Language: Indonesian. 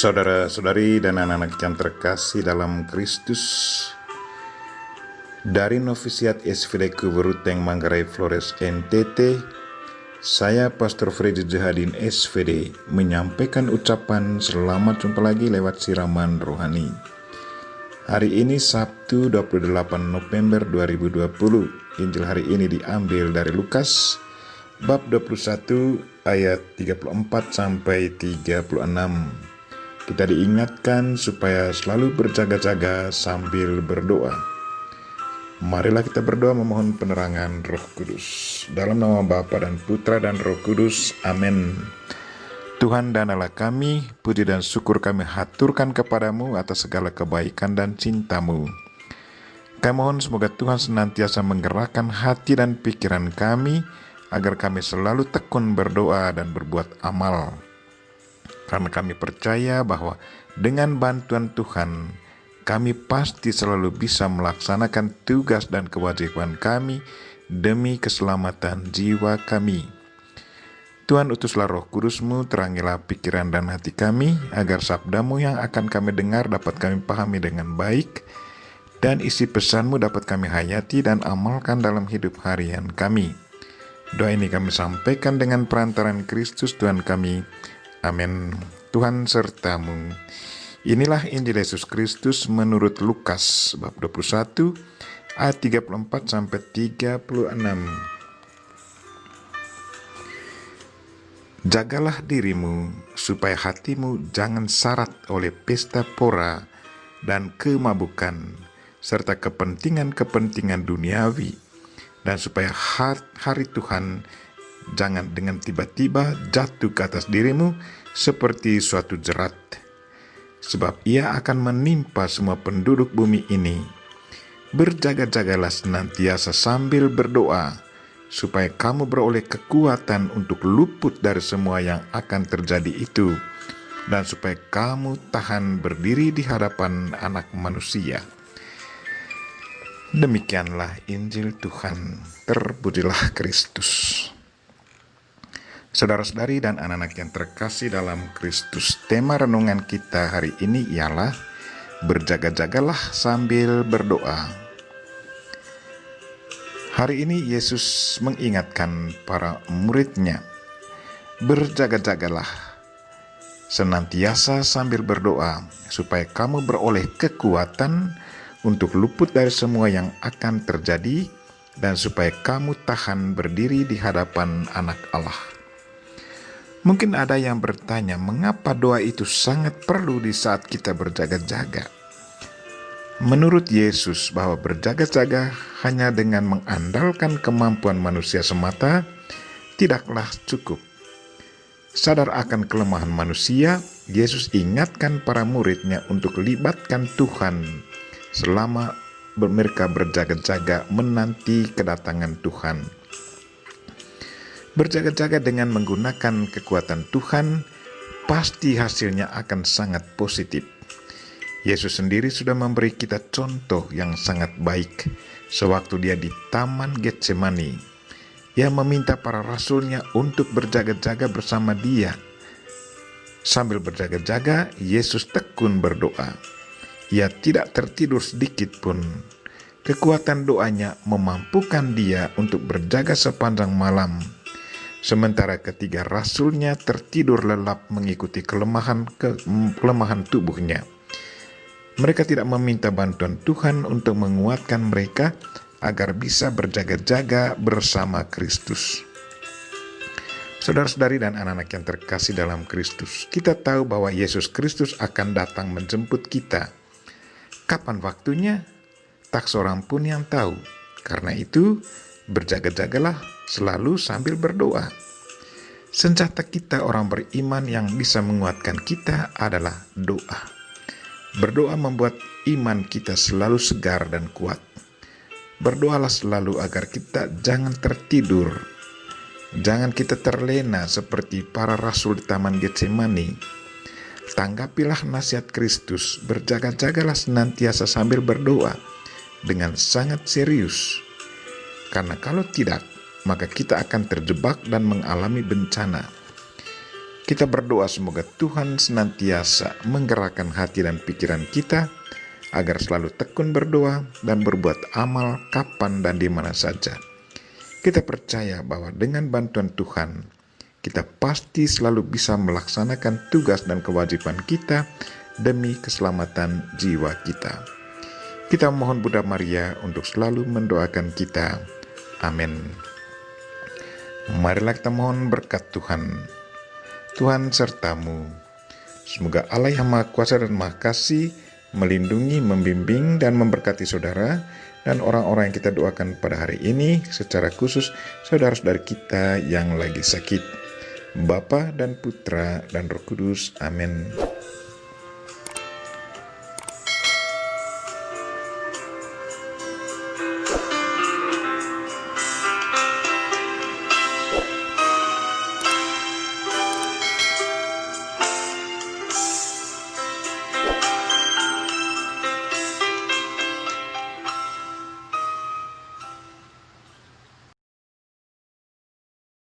Saudara-saudari dan anak-anak yang terkasih dalam Kristus, dari Novisiat SVD Kuburuteng Manggarai Flores NTT, saya Pastor Freddy Jahadin SVD menyampaikan ucapan selamat jumpa lagi lewat siraman rohani. Hari ini Sabtu 28 November 2020. Injil hari ini diambil dari Lukas bab 21 ayat 34 sampai 36. Kita diingatkan supaya selalu berjaga-jaga sambil berdoa. Marilah kita berdoa memohon penerangan Roh Kudus. Dalam nama Bapa dan Putra dan Roh Kudus. Amin. Tuhan dan Allah kami, puji dan syukur kami haturkan kepadamu atas segala kebaikan dan cintamu. Kami mohon semoga Tuhan senantiasa menggerakkan hati dan pikiran kami, agar kami selalu tekun berdoa dan berbuat amal. Karena kami percaya bahwa dengan bantuan Tuhan, kami pasti selalu bisa melaksanakan tugas dan kewajiban kami demi keselamatan jiwa kami. Tuhan, utuslah Roh Kudus-Mu, terangilah pikiran dan hati kami, agar sabda-Mu yang akan kami dengar dapat kami pahami dengan baik, dan isi pesan-Mu dapat kami hayati dan amalkan dalam hidup harian kami. Doa ini kami sampaikan dengan perantaraan Kristus Tuhan kami. Amin. Tuhan sertamu. Inilah Injil Yesus Kristus menurut Lukas bab 21 ayat 34 sampai 36. Jagalah dirimu supaya hatimu jangan syarat oleh pesta pora dan kemabukan serta kepentingan-kepentingan duniawi, dan supaya hari Tuhan jangan dengan tiba-tiba jatuh ke atas dirimu seperti suatu jerat, sebab ia akan menimpa semua penduduk bumi ini. Berjaga-jagalah senantiasa sambil berdoa, supaya kamu beroleh kekuatan untuk luput dari semua yang akan terjadi itu, dan supaya kamu tahan berdiri di hadapan Anak Manusia. Demikianlah Injil Tuhan. Terpujilah Kristus. Saudara-saudari dan anak-anak yang terkasih dalam Kristus, tema renungan kita hari ini ialah berjaga-jagalah sambil berdoa. Hari ini Yesus mengingatkan para murid-Nya, berjaga-jagalah senantiasa sambil berdoa, supaya kamu beroleh kekuatan untuk luput dari semua yang akan terjadi, dan supaya kamu tahan berdiri di hadapan Anak Allah. Mungkin ada yang bertanya, mengapa doa itu sangat perlu di saat kita berjaga-jaga? Menurut Yesus, bahwa berjaga-jaga hanya dengan mengandalkan kemampuan manusia semata tidaklah cukup. Sadar akan kelemahan manusia, Yesus ingatkan para murid-Nya untuk libatkan Tuhan selama mereka berjaga-jaga menanti kedatangan Tuhan. Berjaga-jaga dengan menggunakan kekuatan Tuhan, pasti hasilnya akan sangat positif. Yesus sendiri sudah memberi kita contoh yang sangat baik sewaktu dia di Taman Getsemani. Ia meminta para rasul-Nya untuk berjaga-jaga bersama dia. Sambil berjaga-jaga, Yesus tekun berdoa. Ia tidak tertidur sedikit pun. Kekuatan doanya memampukan dia untuk berjaga sepanjang malam. Sementara ketiga rasul-Nya tertidur lelap mengikuti kelemahan tubuhnya. Mereka tidak meminta bantuan Tuhan untuk menguatkan mereka agar bisa berjaga-jaga bersama Kristus. Saudara-saudari dan anak-anak yang terkasih dalam Kristus, kita tahu bahwa Yesus Kristus akan datang menjemput kita. Kapan waktunya? Tak seorang pun yang tahu. Karena itu, berjaga-jagalah selalu sambil berdoa. Senjata kita orang beriman yang bisa menguatkan kita adalah doa. Berdoa membuat iman kita selalu segar dan kuat. Berdoalah selalu agar kita jangan tertidur. Jangan kita terlena seperti para rasul di Taman Getsemani. Tanggapilah nasihat Kristus, berjaga-jagalah senantiasa sambil berdoa dengan sangat serius. Karena kalau tidak, maka kita akan terjebak dan mengalami bencana. Kita berdoa semoga Tuhan senantiasa menggerakkan hati dan pikiran kita agar selalu tekun berdoa dan berbuat amal kapan dan di mana saja. Kita percaya bahwa dengan bantuan Tuhan, kita pasti selalu bisa melaksanakan tugas dan kewajiban kita demi keselamatan jiwa kita. Kita mohon Bunda Maria untuk selalu mendoakan kita. Amin. Marilah kita mohon berkat Tuhan. Tuhan sertamu. Semoga Allah yang Maha Kuasa dan Maha Kasih melindungi, membimbing, dan memberkati saudara dan orang-orang yang kita doakan pada hari ini, secara khusus saudara-saudara kita yang lagi sakit. Bapa dan Putra dan Roh Kudus. Amin.